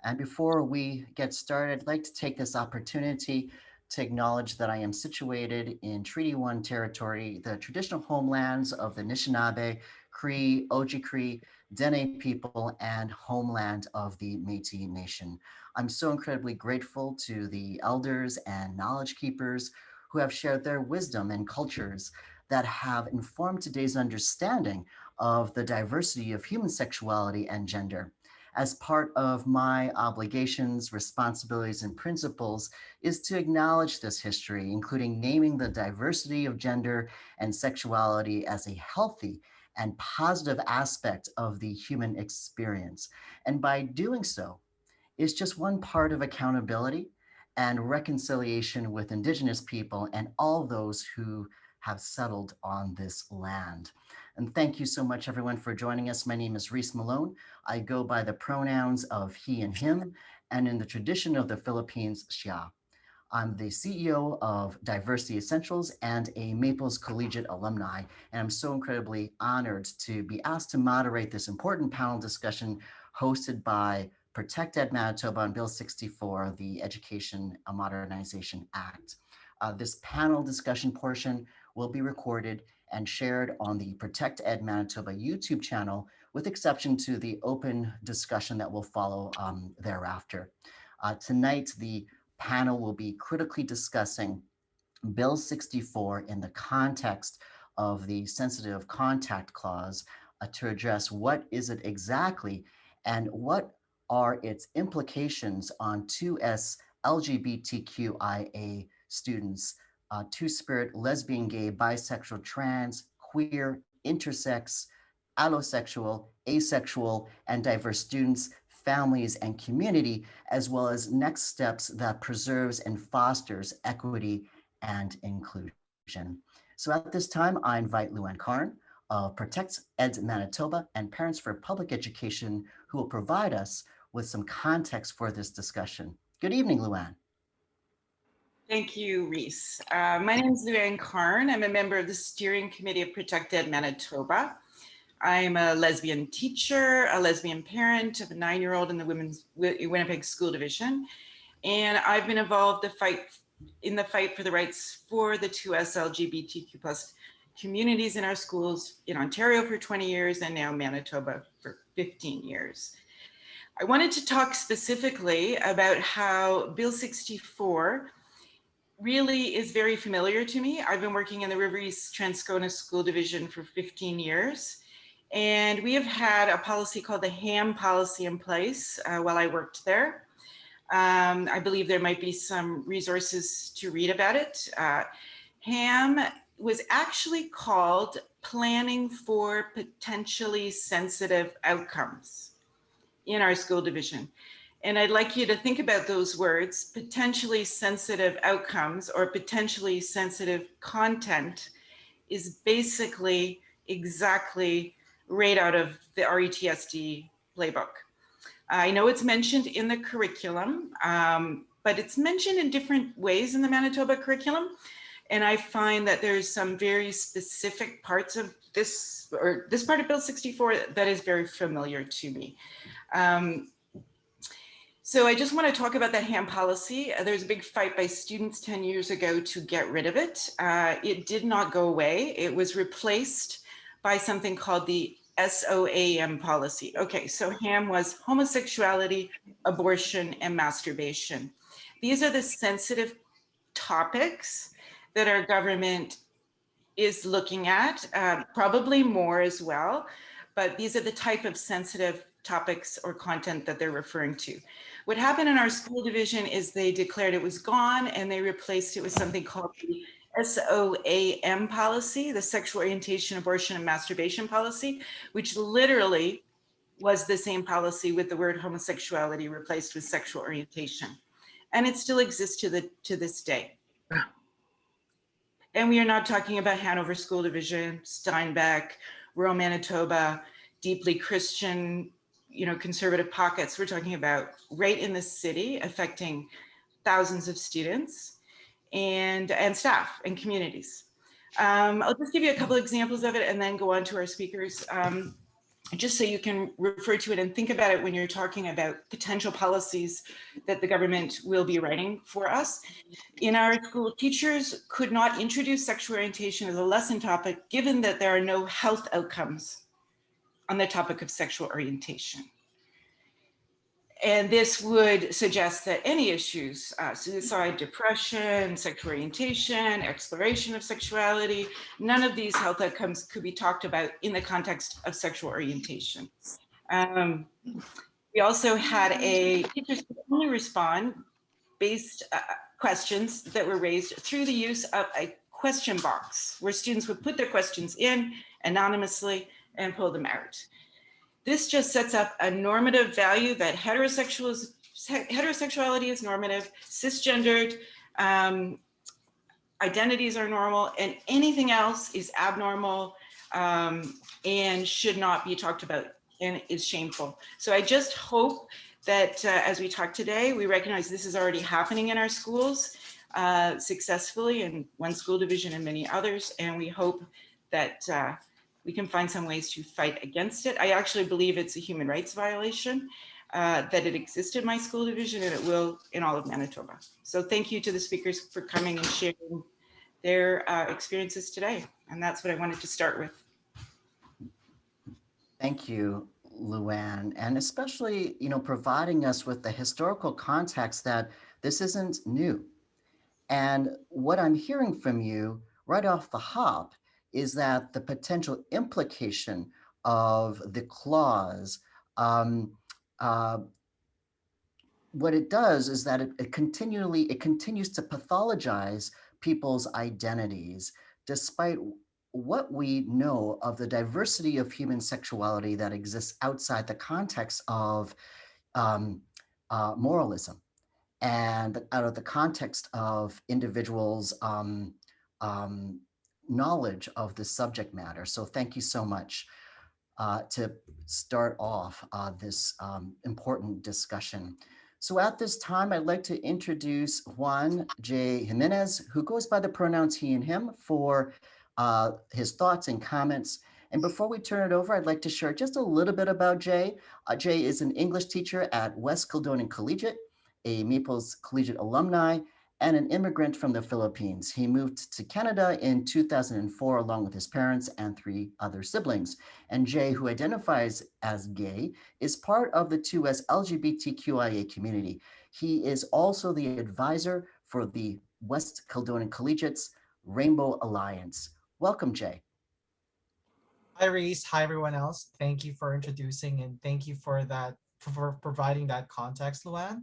And before we get started, I'd like to take this opportunity to acknowledge that I am situated in Treaty 1 territory, the traditional homelands of the Anishinaabe, Cree, Oji-Cree, Dene people, and homeland of the Métis Nation. I'm so incredibly grateful to the elders and knowledge keepers who have shared their wisdom and cultures that have informed today's understanding of the diversity of human sexuality and gender. As part of my obligations, responsibilities, and principles is to acknowledge this history, including naming the diversity of gender and sexuality as a healthy and positive aspect of the human experience. And by doing so, is just one part of accountability and reconciliation with Indigenous people and all those who have settled on this land. And thank you so much, everyone, for joining us. My name is Reese Malone. I go by the pronouns of he and him, and in the tradition of the Philippines, siya. I'm the CEO of Diversity Essentials and a Maples Collegiate alumni, and I'm so incredibly honored to be asked to moderate this important panel discussion hosted by Protect Ed Manitoba on Bill 64, the Education Modernization Act. This panel discussion portion will be recorded and shared on the Protect Ed Manitoba YouTube channel, with exception to the open discussion that will follow thereafter. Tonight, the panel will be critically discussing Bill 64 in the context of the sensitive contact clause to address what is it exactly and what are its implications on 2S LGBTQIA students, two-spirit, lesbian, gay, bisexual, trans, queer, intersex, allosexual, asexual, and diverse students, families, and community, as well as next steps that preserves and fosters equity and inclusion. So at this time, I invite Luann Karn of Protect Ed Manitoba and Parents for Public Education, who will provide us with some context for this discussion. Good evening, Luann. Thank you, Reese. My name is Luann Karn. I'm a member of the steering committee of Protect Ed Manitoba. I'm a lesbian teacher, a lesbian parent of a 9-year-old in the Winnipeg School Division, and I've been involved in the fight for the rights for the 2SLGBTQ plus communities in our schools in Ontario for 20 years and now Manitoba for 15 years. I wanted to talk specifically about how Bill 64 really is very familiar to me. I've been working in the River East Transcona School Division for 15 years. And we have had a policy called the HAM policy in place while I worked there. I believe there might be some resources to read about it. HAM was actually called Planning for Potentially Sensitive Outcomes in our school division. And I'd like you to think about those words, potentially sensitive outcomes or potentially sensitive content is basically exactly right out of the RETSD playbook. I know it's mentioned in the curriculum, but it's mentioned in different ways in the Manitoba curriculum. And I find that there's some very specific parts of this part of Bill 64 that is very familiar to me. So I just want to talk about that HAM policy. There's a big fight by students 10 years ago to get rid of it. It did not go away. It was replaced by something called the SOAM policy. Okay, so HAM was homosexuality, abortion, and masturbation. These are the sensitive topics that our government is looking at, probably more as well, but these are the type of sensitive topics or content that they're referring to. What happened in our school division is they declared it was gone and they replaced it with something called the SOAM policy, the sexual orientation, abortion, and masturbation policy, which literally was the same policy with the word homosexuality replaced with sexual orientation. And it still exists to this day. And we are not talking about Hanover School Division, Steinbeck, rural Manitoba, deeply Christian, conservative pockets. We're talking about right in the city, affecting thousands of students and staff and communities. I'll just give you a couple examples of it and then go on to our speakers. just so you can refer to it and think about it when you're talking about potential policies that the government will be writing for us. In our school, teachers could not introduce sexual orientation as a lesson topic, given that there are no health outcomes on the topic of sexual orientation. And this would suggest that any issues, suicide, depression, sexual orientation, exploration of sexuality, none of these health outcomes could be talked about in the context of sexual orientation. We also had a teachers could only respond based questions that were raised through the use of a question box where students would put their questions in anonymously and pull them out. This just sets up a normative value that heterosexuality is normative, cisgendered identities are normal, and anything else is abnormal and should not be talked about and is shameful. So I just hope that as we talk today, we recognize this is already happening in our schools successfully in one school division and many others, and we hope that we can find some ways to fight against it. I actually believe it's a human rights violation, that it exists in my school division, and it will in all of Manitoba. So thank you to the speakers for coming and sharing their experiences today. And that's what I wanted to start with. Thank you, Luann, and especially, providing us with the historical context that this isn't new. And what I'm hearing from you right off the hop is that the potential implication of the clause, what it does is that it continues to pathologize people's identities, despite what we know of the diversity of human sexuality that exists outside the context of moralism and out of the context of individuals' knowledge of the subject matter. So thank you so much to start off this important discussion. So at this time, I'd like to introduce Juan J. Jimenez, who goes by the pronouns he and him, for his thoughts and comments. And before we turn it over, I'd like to share just a little bit about Jay. Jay is an English teacher at West Kildonan Collegiate, a Maples Collegiate alumni, and an immigrant from the Philippines. He moved to Canada in 2004 along with his parents and 3 other siblings. And Jay, who identifies as gay, is part of the 2SLGBTQIA community. He is also the advisor for the West Kildonan Collegiate's Rainbow Alliance. Welcome, Jay. Hi, Reese. Hi, everyone else. Thank you for introducing and thank you for providing that context, Luann.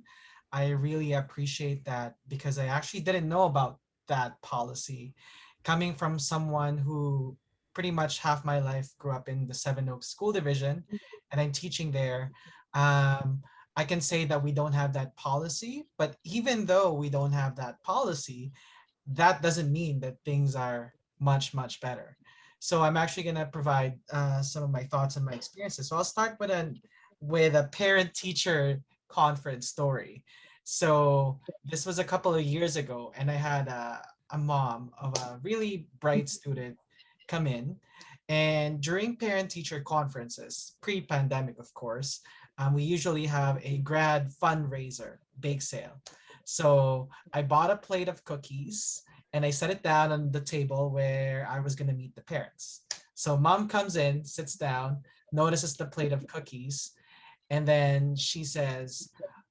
I really appreciate that because I actually didn't know about that policy. Coming from someone who pretty much half my life grew up in the Seven Oaks School Division and I'm teaching there, I can say that we don't have that policy. But even though we don't have that policy, that doesn't mean that things are much, much better. So I'm actually going to provide some of my thoughts and my experiences. So I'll start with a parent-teacher conference story. So this was a couple of years ago, and I had a mom of a really bright student come in. And during parent-teacher conferences, pre-pandemic, of course, we usually have a grad fundraiser, bake sale. So I bought a plate of cookies and I set it down on the table where I was going to meet the parents. So mom comes in, sits down, notices the plate of cookies, and then she says,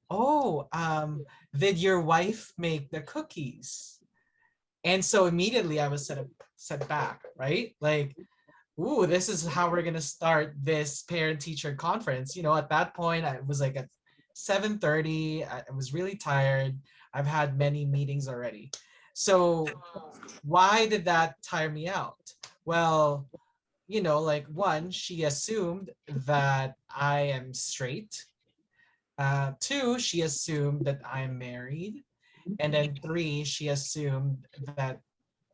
"Oh, did your wife make the cookies?" And so immediately I was set back, right? Like, ooh, this is how we're gonna start this parent-teacher conference. At that point, I was like at 7:30. I was really tired. I've had many meetings already. So why did that tire me out? Well, like one, she assumed that I am straight. 2, she assumed that I'm married. And then 3, she assumed that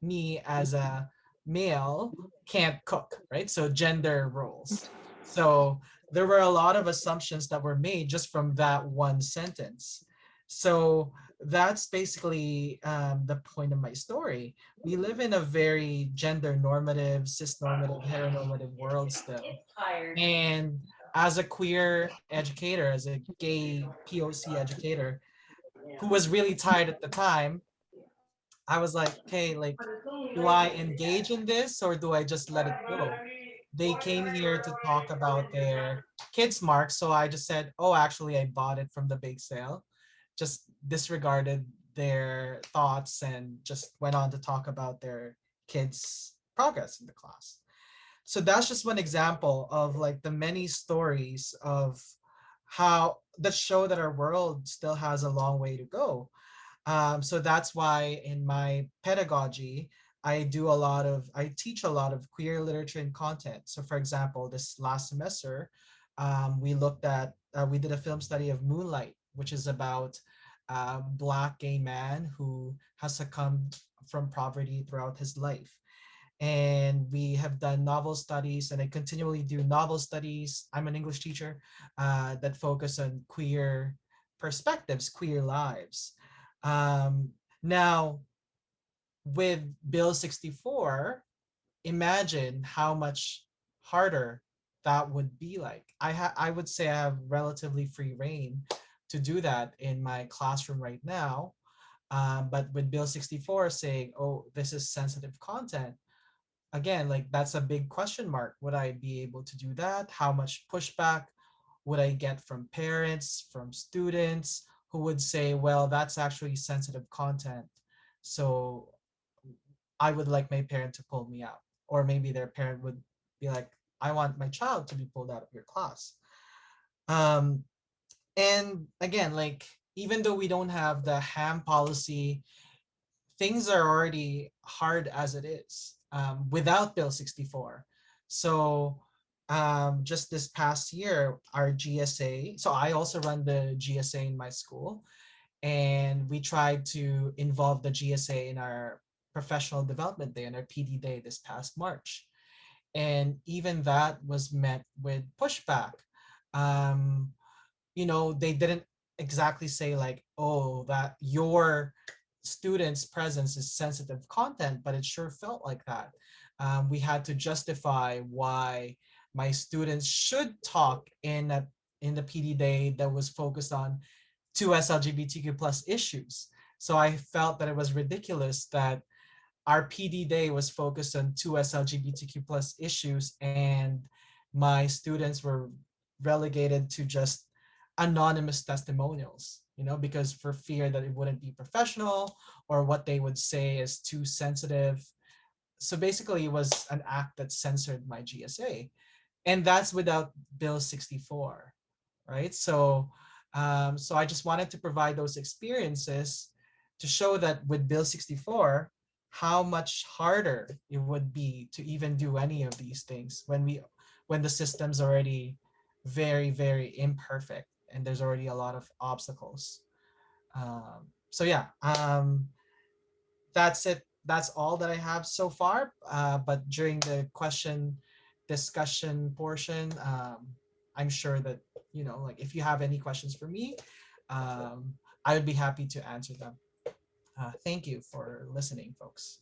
me as a male can't cook, right? So gender roles. So there were a lot of assumptions that were made just from that one sentence. So that's basically the point of my story. We live in a very gender normative, cis normative, heteronormative world still. And as a queer educator, as a gay POC educator who was really tired at the time, I was like, okay, like, do I engage in this or do I just let it go? They came here to talk about their kids mark, so I just said, oh, actually, I bought it from the bake sale. Just disregarded their thoughts and just went on to talk about their kids' progress in the class. So that's just one example of like the many stories of how that show that our world still has a long way to go. So that's why in my pedagogy, I teach a lot of queer literature and content. So for example, this last semester, we did a film study of Moonlight, which is about a Black gay man who has succumbed from poverty throughout his life. And we have done novel studies, and I continually do novel studies. I'm an English teacher that focus on queer perspectives, queer lives. Um, Now, with Bill 64, imagine how much harder that would be like. I would say I have relatively free reign to do that in my classroom right now. But with Bill 64 saying, oh, this is sensitive content, again, like that's a big question mark. Would I be able to do that? How much pushback would I get from parents, from students who would say, well, that's actually sensitive content. So I would like my parent to pull me out. Or maybe their parent would be like, I want my child to be pulled out of your class. Um, and again, like, even though we don't have the ham policy, things are already hard as it is without Bill 64. So just this past year, our GSA, so I also run the GSA in my school, and we tried to involve the GSA in our professional development day and our PD day this past March. And even that was met with pushback. Um, they didn't exactly say like, oh, that your students' presence is sensitive content, but it sure felt like that. We had to justify why my students should talk in the PD day that was focused on 2SLGBTQ plus issues. So I felt that it was ridiculous that our PD day was focused on 2SLGBTQ plus issues, and my students were relegated to just anonymous testimonials, because for fear that it wouldn't be professional or what they would say is too sensitive. So basically, it was an act that censored my GSA. And that's without Bill 64, right? So I just wanted to provide those experiences to show that with Bill 64, how much harder it would be to even do any of these things when the system's already very, very imperfect and there's already a lot of obstacles. So yeah, that's it. That's all that I have so far. But during the question discussion portion, I'm sure that, like if you have any questions for me, um, I would be happy to answer them. Thank you for listening, folks.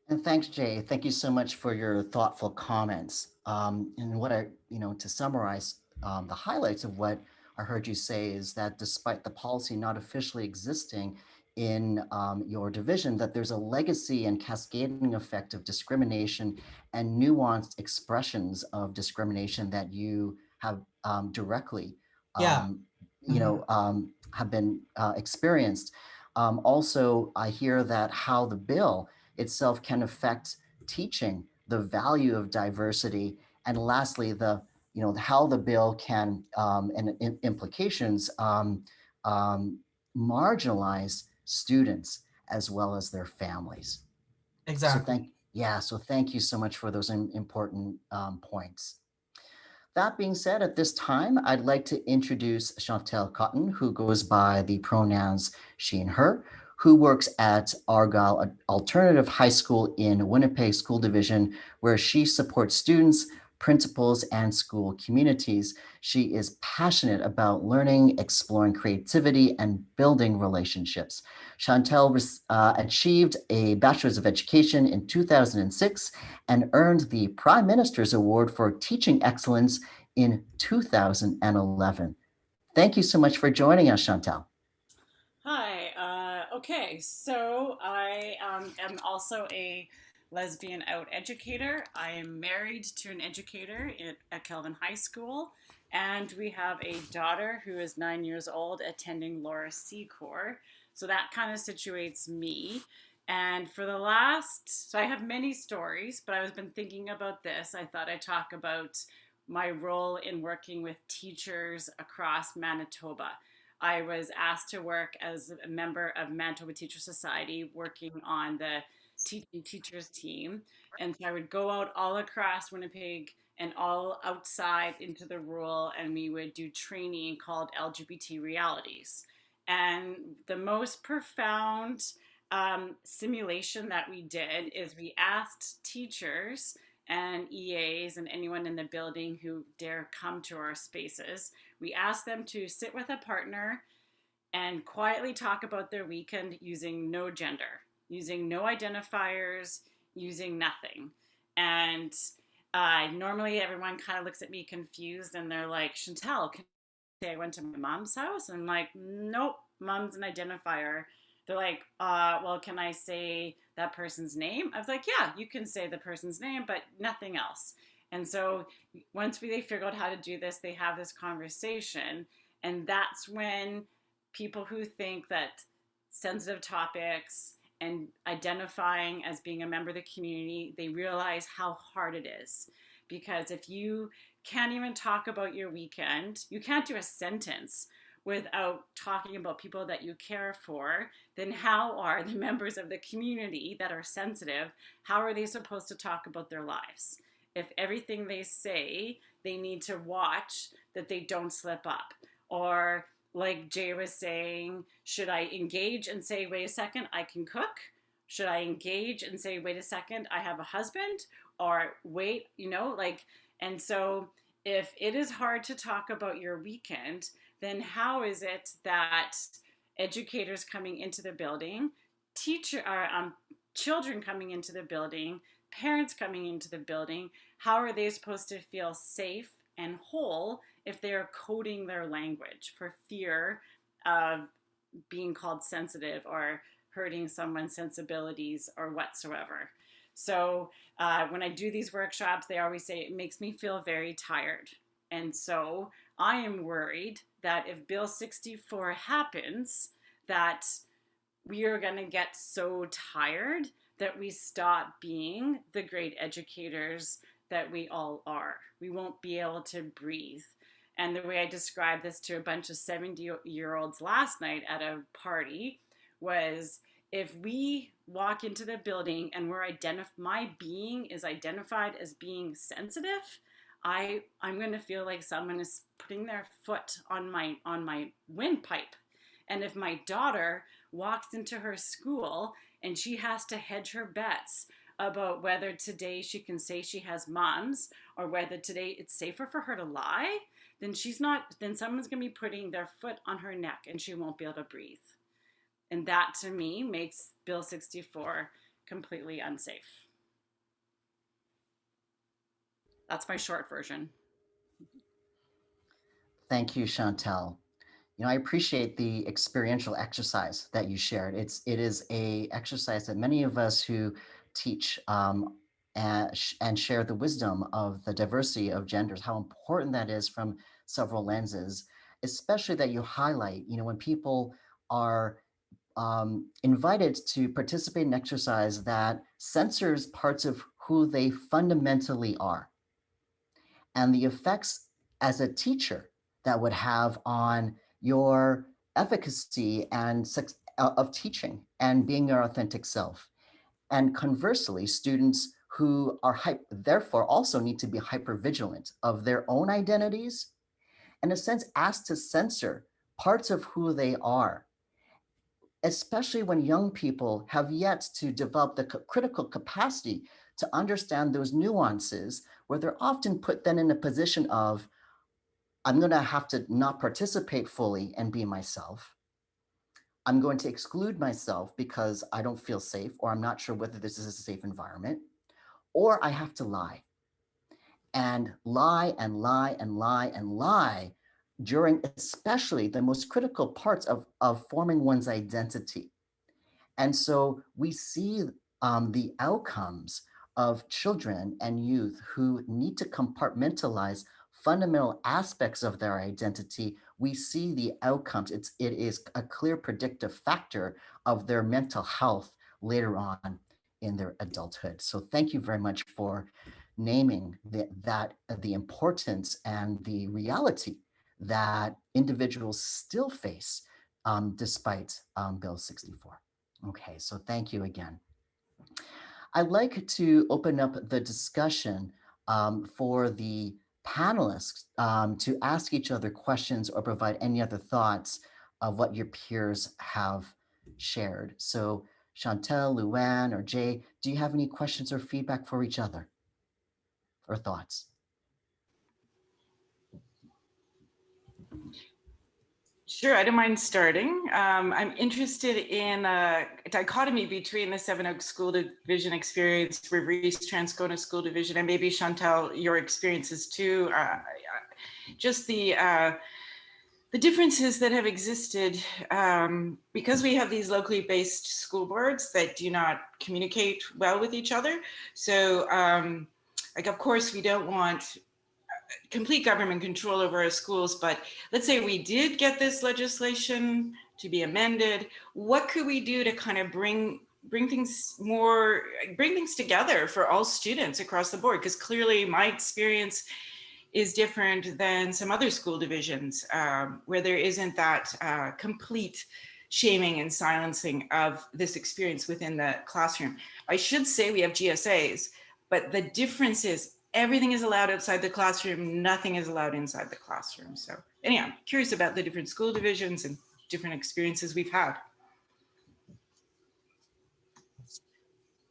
And thanks, Jay. Thank you so much for your thoughtful comments. And what to summarize, the highlights of what I heard you say is that despite the policy not officially existing in your division, that there's a legacy and cascading effect of discrimination and nuanced expressions of discrimination that you have directly, Yeah. um, Mhm. have been experienced. Also, I hear that how the bill itself can affect teaching the value of diversity, and lastly, how the bill can and implications um, marginalize students as well as their families. So Exactly. thank you so much for those important points. That being said, at this time, I'd like to introduce Chantel Cotton, who goes by the pronouns she and her, who works at Argyle Alternative High School in Winnipeg School Division, where she supports students principals, and school communities. She is passionate about learning, exploring creativity, and building relationships. Chantel achieved a Bachelor's of Education in 2006 and earned the Prime Minister's Award for Teaching Excellence in 2011. Thank you so much for joining us, Chantel. Hi. Okay, so I am also a lesbian out educator. I am married to an educator at Kelvin High School, and we have a daughter who is 9 years old attending Laura Secor. So that kind of situates me. And for the last, so I have many stories, but I've been thinking about this. I thought I'd talk about my role in working with teachers across Manitoba. I was asked to work as a member of Manitoba Teacher Society, working on the teaching teachers team. And so I would go out all across Winnipeg and all outside into the rural, and we would do training called LGBT realities. And the most profound simulation that we did is we asked teachers and EAs and anyone in the building who dare come to our spaces, we asked them to sit with a partner and quietly talk about their weekend using no gender, using no identifiers, using nothing. And normally everyone kind of looks at me confused and they're like, Chantel, can I say I went to my mom's house? And I'm like, nope, mom's an identifier. They're like, well, can I say that person's name? I was like, yeah, you can say the person's name, but nothing else. And so once they figure out how to do this, they have this conversation. And that's when people who think that sensitive topics and identifying as being a member of the community, they realize how hard it is. Because if you can't even talk about your weekend, you can't do a sentence without talking about people that you care for, then how are the members of the community that are sensitive, how are they supposed to talk about their lives? If everything they say, they need to watch that they don't slip up. Or like Jay was saying, should I engage and say, wait a second, I can cook? Should I engage and say, wait a second, I have a husband? Or wait, and so if it is hard to talk about your weekend, then how is it that educators coming into the building, children coming into the building, parents coming into the building, how are they supposed to feel safe and whole if they're coding their language for fear of being called sensitive or hurting someone's sensibilities or whatsoever? So when I do these workshops, they always say it makes me feel very tired. And so I am worried that if Bill 64 happens, that we are going to get so tired that we stop being the great educators that we all are. We won't be able to breathe. And the way I described this to a bunch of 70-year-olds last night at a party was, if we walk into the building and my being is identified as being sensitive, I'm going to feel like someone is putting their foot on my windpipe. And if my daughter walks into her school and she has to hedge her bets about whether today she can say she has moms or whether today it's safer for her to lie, then someone's going to be putting their foot on her neck and she won't be able to breathe. And that to me makes Bill 64 completely unsafe. That's my short version. Thank you, Chantel. I appreciate the experiential exercise that you shared. It is a exercise that many of us who teach and share the wisdom of the diversity of genders, how important that is from several lenses, especially that you highlight, when people are invited to participate in exercise that censors parts of who they fundamentally are, and the effects as a teacher that would have on your efficacy and of teaching and being your authentic self. And conversely, students who are therefore also need to be hypervigilant of their own identities, in a sense, asked to censor parts of who they are, especially when young people have yet to develop the critical capacity to understand those nuances where they're often put then in a position of, I'm going to have to not participate fully and be myself. I'm going to exclude myself because I don't feel safe, or I'm not sure whether this is a safe environment, or I have to lie and lie and lie and lie and lie during especially the most critical parts of forming one's identity. And so we see the outcomes of children and youth who need to compartmentalize fundamental aspects of their identity. We see the outcomes. It is a clear predictive factor of their mental health later on in their adulthood. So thank you very much for naming the importance and the reality that individuals still face despite Bill 64. Okay, so thank you again. I'd like to open up the discussion for the panelists to ask each other questions or provide any other thoughts of what your peers have shared. So Chantel, Luann, or Jay, do you have any questions or feedback for each other or thoughts? Sure, I don't mind starting. I'm interested in a dichotomy between the Seven Oaks School Division experience, Reese Transcona School Division, and maybe Chantal, your experiences too. Just the differences that have existed because we have these locally based school boards that do not communicate well with each other. So, like, of course, we don't want complete government control over our schools, but let's say we did get this legislation to be amended. What could we do to kind of bring things together for all students across the board? Because clearly my experience is different than some other school divisions where there isn't that complete shaming and silencing of this experience within the classroom. I should say we have GSAs, but the difference is everything is allowed outside the classroom, nothing is allowed inside the classroom. So anyhow, I'm curious about the different school divisions and different experiences we've had.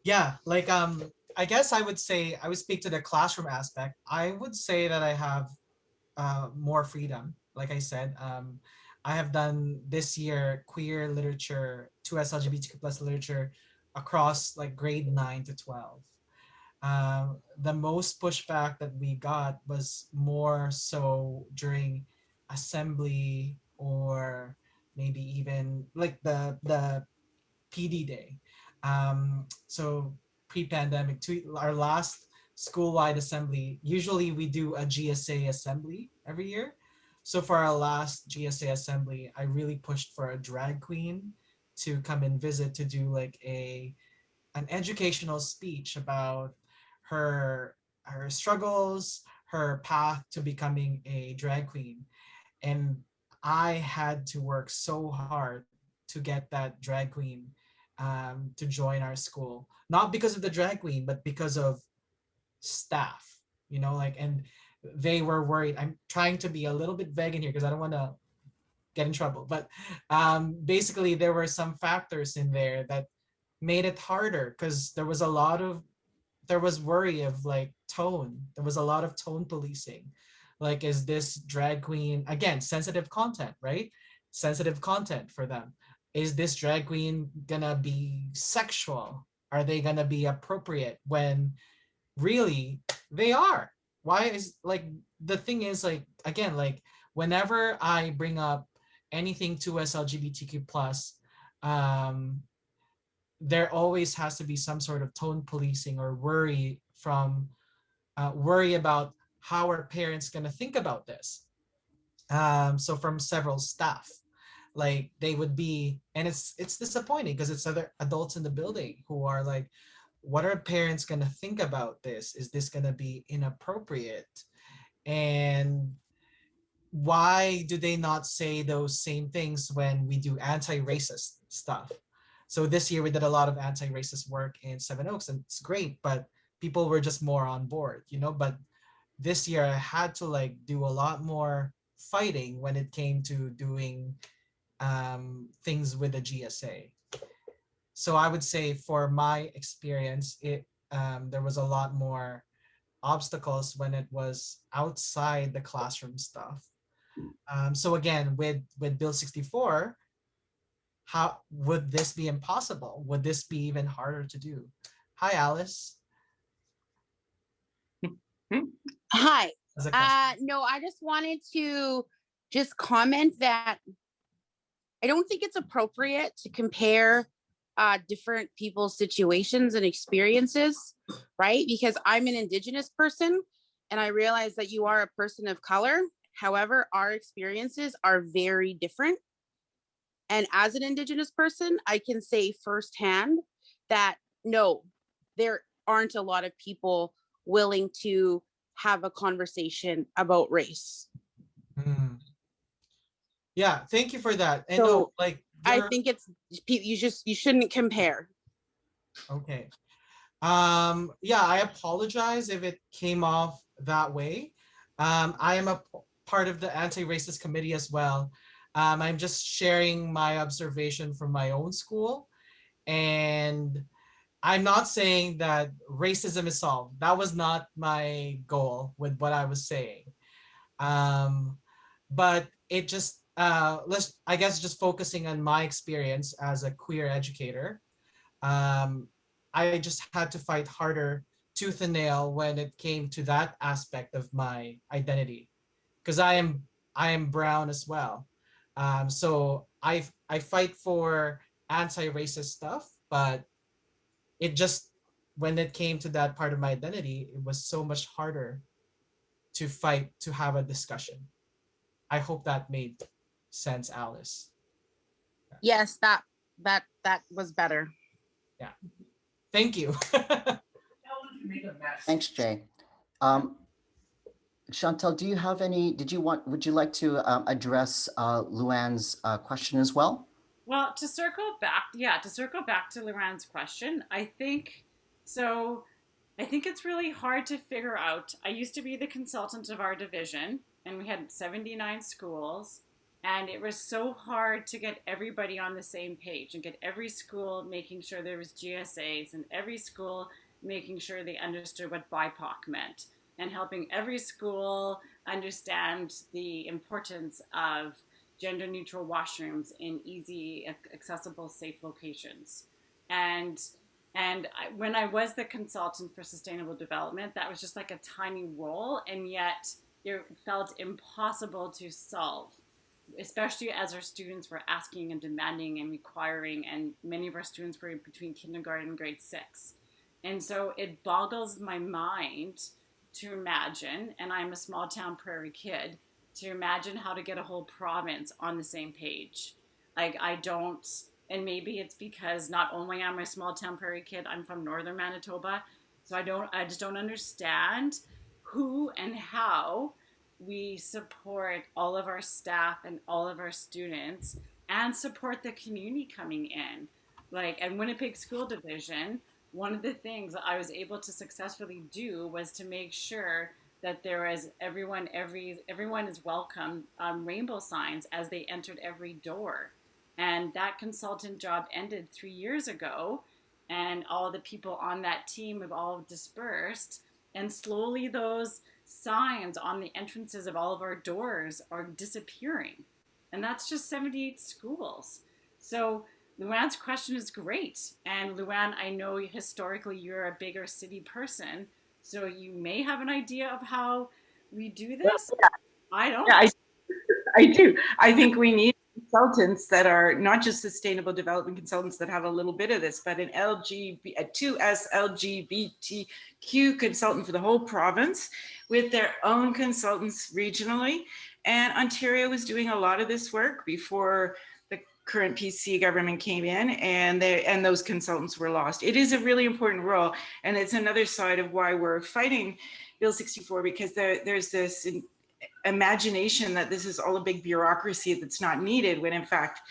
Yeah, like I guess I would say, I would speak to the classroom aspect. I would say that I have more freedom. Like I said, I have done this year queer literature, 2SLGBTQ plus literature across like grade 9 to 12. The most pushback that we got was more so during assembly, or maybe even like the PD day. So pre-pandemic, our last school-wide assembly, usually we do a GSA assembly every year. So for our last GSA assembly, I really pushed for a drag queen to come and visit, to do like an educational speech about her struggles, her path to becoming a drag queen. And I had to work so hard to get that drag queen to join our school, not because of the drag queen, but because of staff, like, and they were worried. I'm trying to be a little bit vague in here because I don't want to get in trouble, but basically there were some factors in there that made it harder, because there was worry of like tone. There was a lot of tone policing. Like, is this drag queen, again, sensitive content, right? Sensitive content for them. Is this drag queen gonna be sexual? Are they gonna be appropriate when really they are? Why is, like, the thing is, like, again, like, whenever I bring up anything to SLGBTQ plus, there always has to be some sort of tone policing or worry about how our parents going to think about this. So from several staff, like, they would be, and it's disappointing because it's other adults in the building who are like, what are parents going to think about this? Is this going to be inappropriate? And why do they not say those same things when we do anti-racist stuff? So this year we did a lot of anti-racist work in Seven Oaks, and it's great, but people were just more on board, But this year I had to like do a lot more fighting when it came to doing things with the GSA. So I would say, for my experience, there was a lot more obstacles when it was outside the classroom stuff. So again, with Bill 64, how would this be impossible? Would this be even harder to do? Hi, Alice. Hi. As a question. No, I just wanted to just comment that I don't think it's appropriate to compare different people's situations and experiences, right? Because I'm an Indigenous person and I realize that you are a person of color. However, our experiences are very different. And as an Indigenous person, I can say firsthand that no, there aren't a lot of people willing to have a conversation about race. Hmm. Yeah, thank you for that. And So no, like I think it's you shouldn't compare. okay. Yeah, I apologize if it came off that way. I am a part of the anti-racist committee as well. I'm just sharing my observation from my own school, and I'm not saying that racism is solved. That was not my goal with what I was saying. But it just I guess just focusing on my experience as a queer educator. Um, I just had to fight harder tooth and nail when it came to that aspect of my identity, because I am brown as well. So I fight for anti-racist stuff, but it just when it came to that part of my identity, it was so much harder to fight to have a discussion. I hope that made sense, Alice. Yes, that was better. Yeah. Thank you. Thanks, Jay. Chantal, do you have any, would you like to address Luann's question as well? Well, to circle back, to Luann's question, I think so. I think it's really hard to figure out. I used to be the consultant of our division, and we had 79 schools, and it was so hard to get everybody on the same page and get every school making sure there was GSAs and every school making sure they understood what BIPOC meant and helping every school understand the importance of gender neutral washrooms in easy, accessible, safe locations. When I was the consultant for sustainable development, that was just like a tiny role, and yet it felt impossible to solve, especially as our students were asking and demanding and requiring, and many of our students were between kindergarten and grade 6. And so it boggles my mind to imagine, and I'm a small town prairie kid, to imagine how to get a whole province on the same page. Like, I don't, and maybe it's because not only am I a small town prairie kid, I'm from northern Manitoba, so I just don't understand who and how we support all of our staff and all of our students and support the community coming in. Like, at Winnipeg School Division, one of the things I was able to successfully do was to make sure that there is everyone is welcome rainbow signs as they entered every door. And that consultant job ended 3 years ago, and all the people on that team have all dispersed, and slowly those signs on the entrances of all of our doors are disappearing. And that's just 78 schools. So Luann's question is great. And Luann, I know historically you're a bigger city person, so you may have an idea of how we do this. Yeah. I don't. Yeah, I do. I think we need consultants that are not just sustainable development consultants that have a little bit of this, but a 2SLGBTQ consultant for the whole province with their own consultants regionally. And Ontario was doing a lot of this work before the current PC government came in, and those consultants were lost. It is a really important role, and it's another side of why we're fighting Bill 64, because there's this imagination that this is all a big bureaucracy that's not needed, when in fact,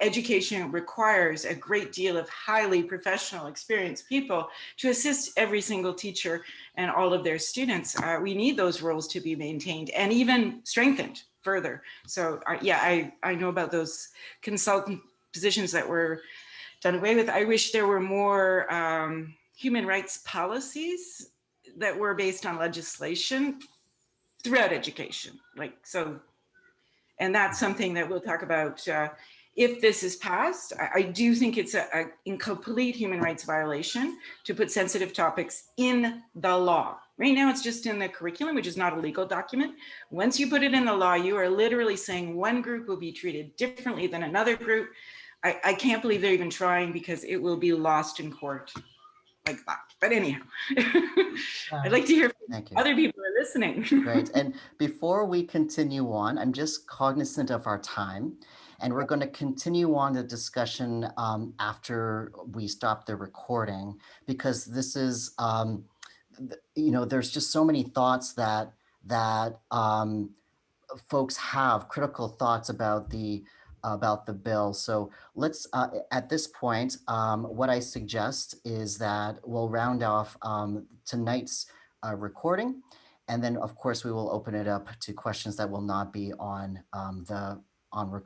education requires a great deal of highly professional, experienced people to assist every single teacher and all of their students. We need those roles to be maintained and even strengthened further. So I know about those consultant positions that were done away with. I wish there were more human rights policies that were based on legislation throughout education. And that's something that we'll talk about if this is passed. I do think it's a incomplete human rights violation to put sensitive topics in the law. Right now, it's just in the curriculum, which is not a legal document. Once you put it in the law, you are literally saying one group will be treated differently than another group. I can't believe they're even trying, because it will be lost in court like that. But anyhow, I'd like to hear from other people who are listening. Great. And before we continue on, I'm just cognizant of our time, and we're going to continue on the discussion after we stop the recording, because this is, there's just so many thoughts that folks have, critical thoughts about the bill. So let's, at this point, what I suggest is that we'll round off tonight's recording. And then, of course, we will open it up to questions that will not be on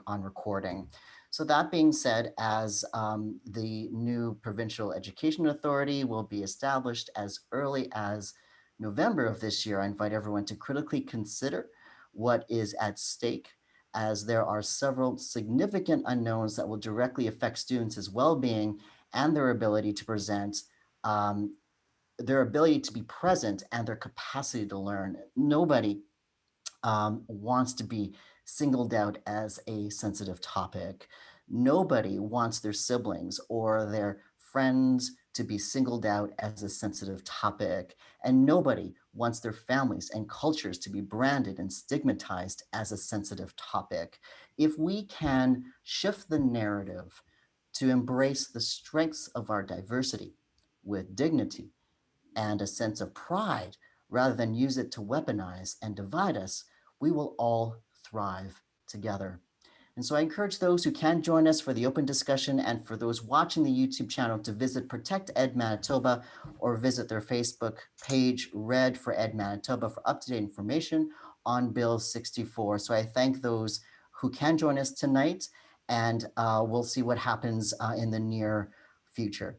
recording. So that being said, as the new Provincial Education Authority will be established as early as November of this year, I invite everyone to critically consider what is at stake, as there are several significant unknowns that will directly affect students' well-being and their ability to present, their ability to be present, and their capacity to learn. Nobody wants to be singled out as a sensitive topic. Nobody wants their siblings or their friends to be singled out as a sensitive topic. And nobody wants their families and cultures to be branded and stigmatized as a sensitive topic. If we can shift the narrative to embrace the strengths of our diversity with dignity and a sense of pride, rather than use it to weaponize and divide us, we will all thrive together. And so I encourage those who can join us for the open discussion, and for those watching the YouTube channel to visit Protect Ed Manitoba or visit their Facebook page, Red for Ed Manitoba, for up-to-date information on Bill 64. So I thank those who can join us tonight, and we'll see what happens in the near future.